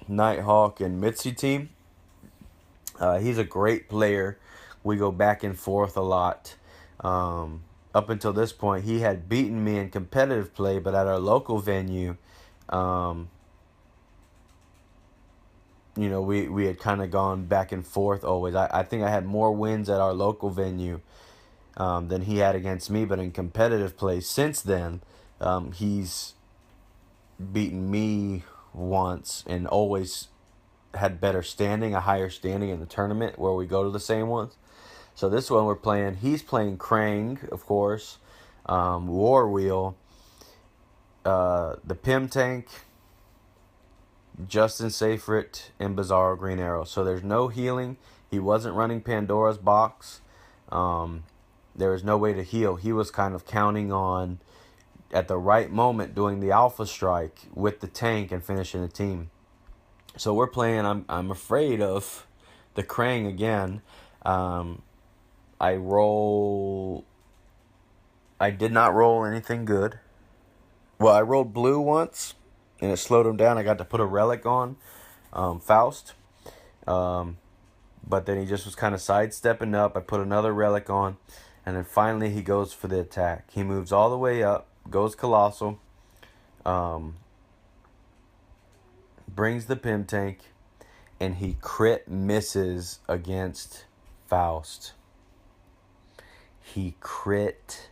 Nighthawk, and Mitzi team. He's a great player. We go back and forth a lot. Up until this point, he had beaten me in competitive play, but at our local venue, we had kind of gone back and forth always. I think I had more wins at our local venue than he had against me, but in competitive play since then, he's beaten me once and always had better standing, a higher standing in the tournament where we go to the same ones. So this one he's playing Krang, of course, War Wheel, the Pim Tank, Justin Seyfried, and Bizarro Green Arrow. So there's no healing. He wasn't running Pandora's Box. There was no way to heal. He was kind of counting on, at the right moment, doing the Alpha Strike with the tank and finishing the team. So we're playing. I'm afraid of the Krang again. I did not roll anything good. Well, I rolled blue once, and it slowed him down. I got to put a relic on, Faust. But then he just was kind of sidestepping up. I put another relic on, and then finally he goes for the attack. He moves all the way up, goes Colossal, brings the Pim Tank, and he crit misses against Faust. He crit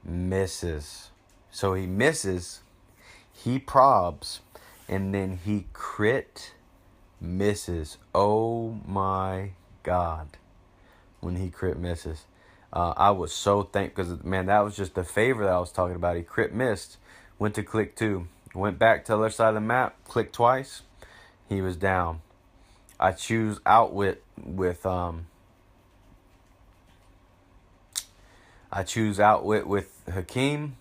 misses. So he misses, he probs, and then he crit misses. Oh my God. When he crit misses. I was so thankful because, man, that was just the favor that I was talking about. He crit missed, went to click 2, went back to the other side of the map, clicked twice, he was down. I choose Outwit with Hakeem.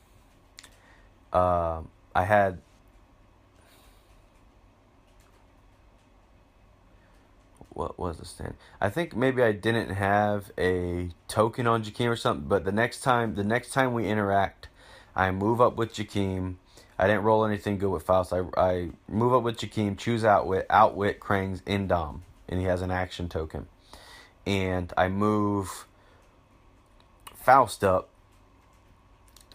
I had what was the stand? I think maybe I didn't have a token on Jakeem or something. But the next time we interact, I move up with Jakeem. I didn't roll anything good with Faust. I move up with Jakeem, choose outwit Krang's Indom, and he has an action token. And I move Faust up,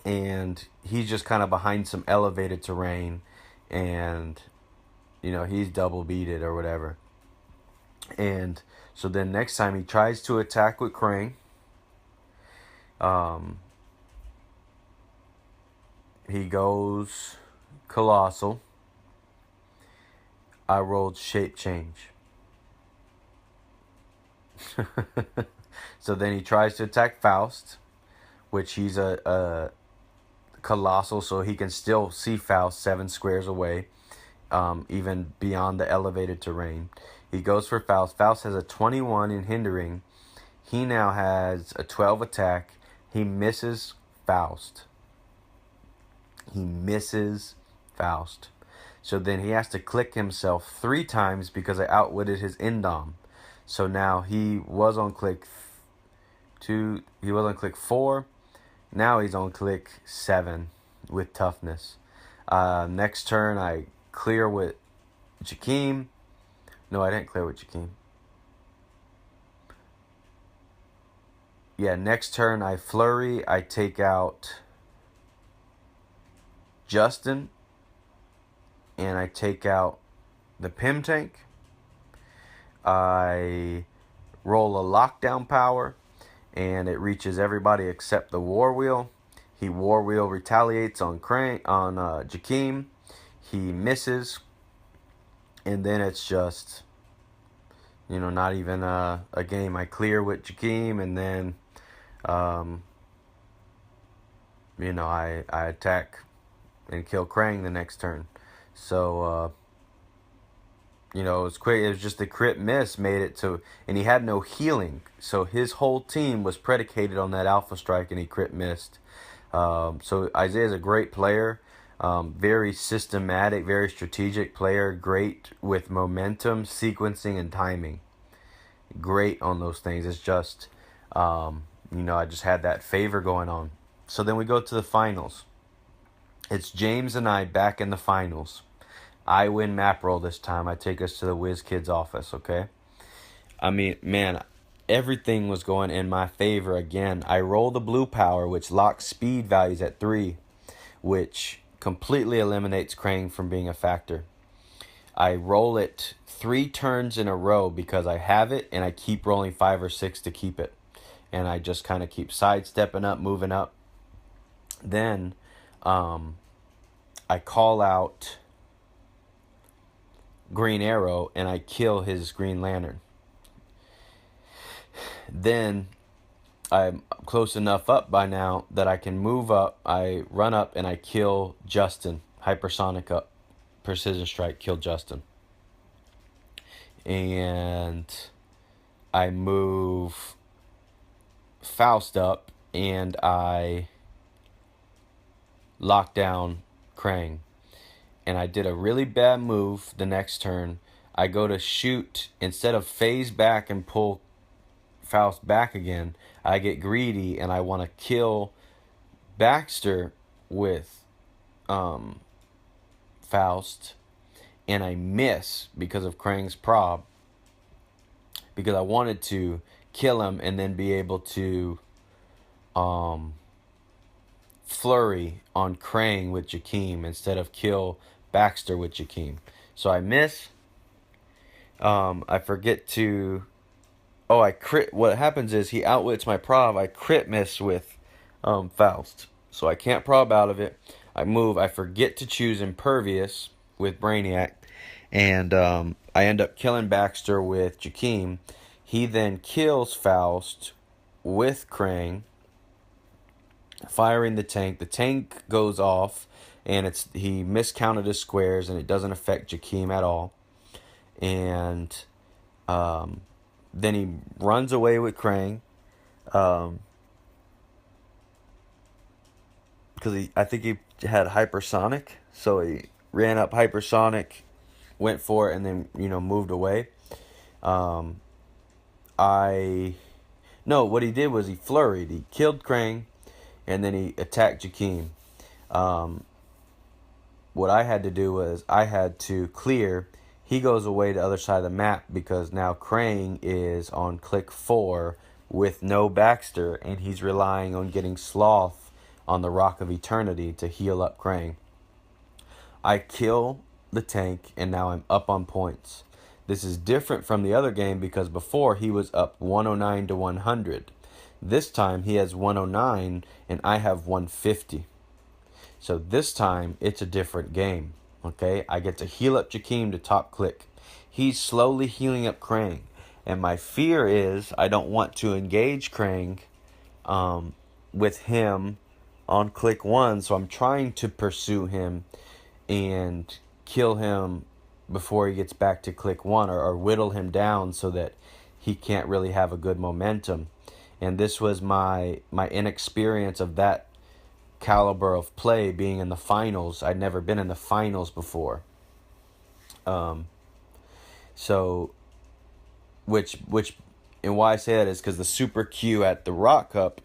and he's just kind of behind some elevated terrain, and he's double beated or whatever. And so then next time he tries to attack with Krang, he goes Colossal. I rolled Shape Change. So then he tries to attack Faust, which he's a Colossal, so he can still see Faust 7 squares away, even beyond the elevated terrain. He goes for Faust. Faust has a 21 in hindering. He now has a 12 attack. He misses Faust. So then he has to click himself 3 times because I outwitted his Indom. So now he was on click 2. He was on click 4. Now he's on click 7 with toughness. Next turn I clear with Jakeem. No, I didn't clear with Jakeem. Yeah, next turn I flurry. I take out Justin. And I take out the Pim Tank. I roll a lockdown power. And it reaches everybody except the War Wheel. He War Wheel retaliates on Jakeem. He misses. And then it's just, not even a game. I clear with Jakeem, and then, I attack and kill Krang the next turn. So, it was quick. It was just the crit miss made it to, and he had no healing. So his whole team was predicated on that Alpha Strike, and he crit missed. So Isaiah's a great player. Very systematic, very strategic player. Great with momentum, sequencing, and timing. Great on those things. It's just, I just had that favor going on. So then we go to the finals. It's James and I back in the finals. I win map roll this time. I take us to the Whiz Kids office, okay? I mean, man, everything was going in my favor again. I roll the blue power, which locks speed values at 3, which completely eliminates Krang from being a factor. I roll it 3 turns in a row because I have it, and I keep rolling 5 or 6 to keep it. And I just kind of keep sidestepping up, moving up. Then I call out Green Arrow, and I kill his Green Lantern. Then I'm close enough up by now that I can move up. I run up and I kill Justin. Hypersonic up. Precision Strike, kill Justin. And I move Faust up, and I lock down Krang. And I did a really bad move the next turn. I go to shoot. Instead of phase back and pull Faust back again, I get greedy and I want to kill Baxter with Faust. And I miss because of Krang's prob. Because I wanted to kill him and then be able to flurry on Krang with Jakeem instead of kill Baxter with Jakeem. So I miss. I forget to... Oh, I crit. What happens is he outwits my prob. I crit miss with Faust. So I can't prob out of it. I move. I forget to choose Impervious with Brainiac. And I end up killing Baxter with Jakeem. He then kills Faust with Krang, firing the tank. The tank goes off, and he miscounted his squares, and it doesn't affect Jakeem at all. And then he runs away with Krang, because I think he had hypersonic, so he ran up hypersonic, went for it, and then moved away. Um, I no, what he did was he flurried. He killed Krang, and then he attacked Jakeem. Um, what I had to do was I had to clear. He goes away to the other side of the map because now Krang is on click 4 with no Baxter, and he's relying on getting Sloth on the Rock of Eternity to heal up Krang. I kill the tank, and now I'm up on points. This is different from the other game because before he was up 109 to 100. This time he has 109 and I have 150. So this time it's a different game. Okay, I get to heal up Jakeem to top click. He's slowly healing up Krang. And my fear is I don't want to engage Krang with him on click 1. So I'm trying to pursue him and kill him before he gets back to click 1, or whittle him down so that he can't really have a good momentum. And this was my inexperience of that caliber of play, being in the finals. I'd never been in the finals before. So which and why I say that is because the Super Q at the Rock Cup,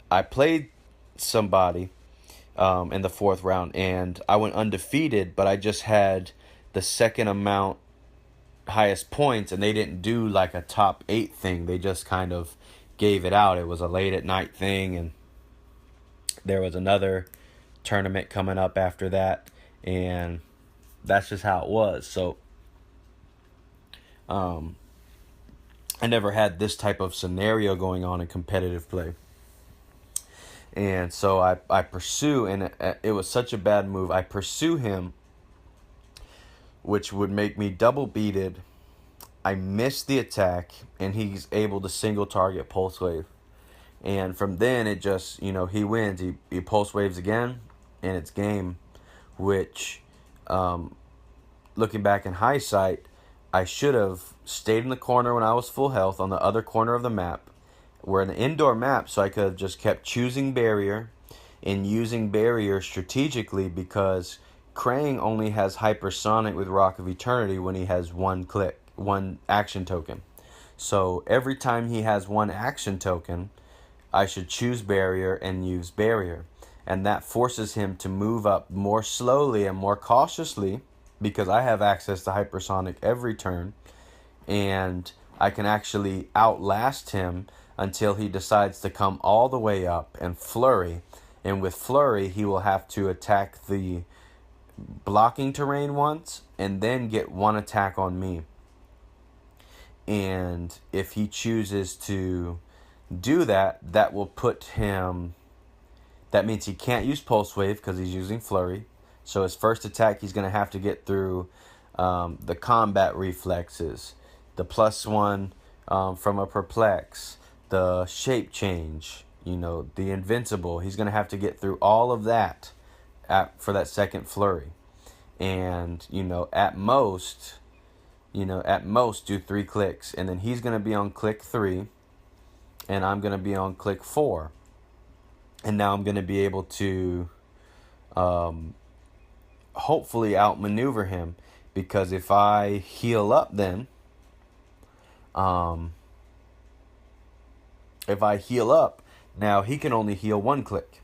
I played somebody in the 4th round, and I went undefeated, but I just had the second amount highest points, and they didn't do like a top 8 thing. They just kind of gave it out. It was a late at night thing, and there was another tournament coming up after that, and that's just how it was. So I never had this type of scenario going on in competitive play. And so I pursue, and it was such a bad move. I pursue him, which would make me double beated. I miss the attack, and he's able to single target Pulse Wave. And from then, it just, he wins. He Pulse Waves again, and it's game. Which, looking back in hindsight, I should have stayed in the corner when I was full health on the other corner of the map. We're in an indoor map, so I could have just kept choosing barrier and using barrier strategically, because Krang only has hypersonic with Rock of Eternity when he has one action token. So every time he has one action token, I should choose barrier and use barrier. And that forces him to move up more slowly and more cautiously, because I have access to hypersonic every turn, and I can actually outlast him until he decides to come all the way up and flurry. And with flurry, he will have to attack the blocking terrain once and then get one attack on me. And if he chooses to do that, that will put him... That means he can't use Pulse Wave because he's using flurry. So his first attack, he's going to have to get through the combat reflexes, the +1 from a perplex, the shape change, the invincible. He's going to have to get through all of that for that second flurry. And, at most do 3 clicks. And then he's going to be on click 3, and I'm going to be on click 4. And now I'm going to be able to hopefully outmaneuver him, because if I heal up then, now he can only heal 1 click.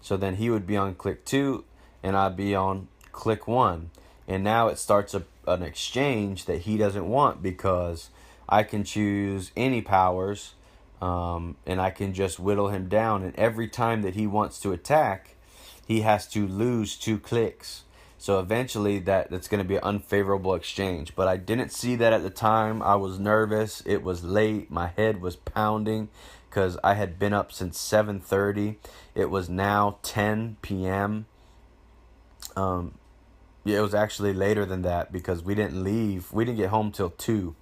So then he would be on click 2 and I'd be on click 1. And now it starts an exchange that he doesn't want, because I can choose any powers, and I can just whittle him down. And every time that he wants to attack, he has to lose 2 clicks. So eventually that's going to be an unfavorable exchange. But I didn't see that at the time. I was nervous. It was late. My head was pounding because I had been up since 7:30. It was now 10 p.m. It was actually later than that, because we didn't leave. We didn't get home till 2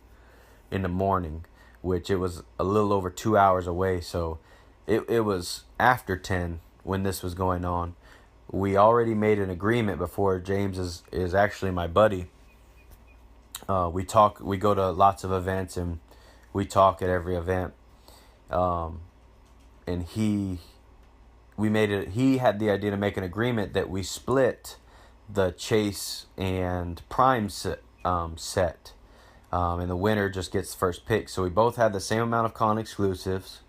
in the morning, which it was a little over 2 hours away. So it was after 10 when this was going on. We already made an agreement before. James is actually my buddy. We go to lots of events, and we talk at every event. And he had the idea to make an agreement that we split the Chase and Prime set. And the winner just gets first pick. So we both had the same amount of con exclusives,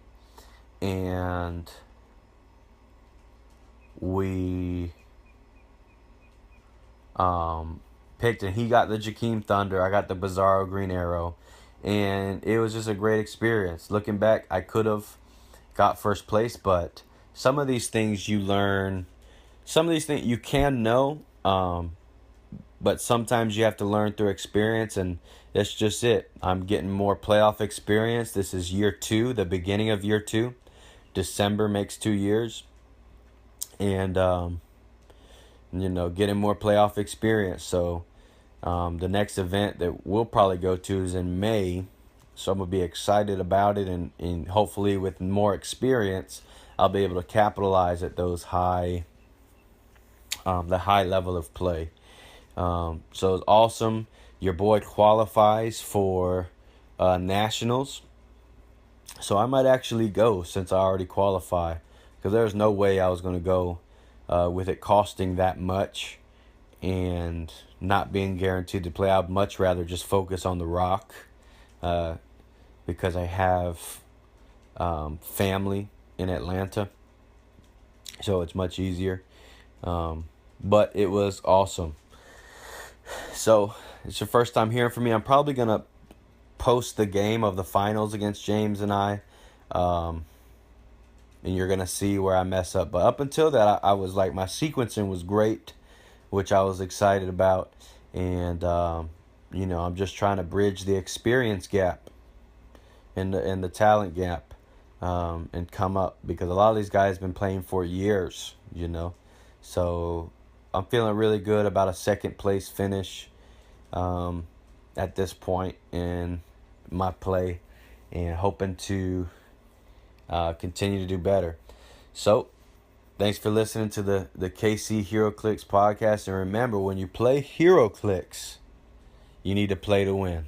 and we picked, and he got the Jakeem Thunder, I got the Bizarro Green Arrow, and it was just a great experience. Looking back, I could have got first place, but some of these things you learn, some of these things you can know, but sometimes you have to learn through experience, and that's just it. I'm getting more playoff experience. This is year 2, the beginning of year 2. December makes 2 years, and getting more playoff experience. So the next event that we'll probably go to is in May, so I'm gonna be excited about it, and hopefully with more experience, I'll be able to capitalize at those the high level of play. So it's awesome. Your boy qualifies for nationals, so I might actually go since I already qualify, because there's no way I was going to go with it costing that much and not being guaranteed to play. I'd much rather just focus on the Rock, because I have family in Atlanta, so it's much easier. But it was awesome. So it's your first time hearing from me. I'm probably going to post the game of the finals against James and I, and you're going to see where I mess up. But up until that, I was like, my sequencing was great, which I was excited about. And, I'm just trying to bridge the experience gap and the talent gap, and come up, because a lot of these guys have been playing for years, So I'm feeling really good about a second place finish at this point in my play, and hoping to continue to do better. So thanks for listening to the KC Heroclix podcast. And remember, when you play Heroclix, you need to play to win.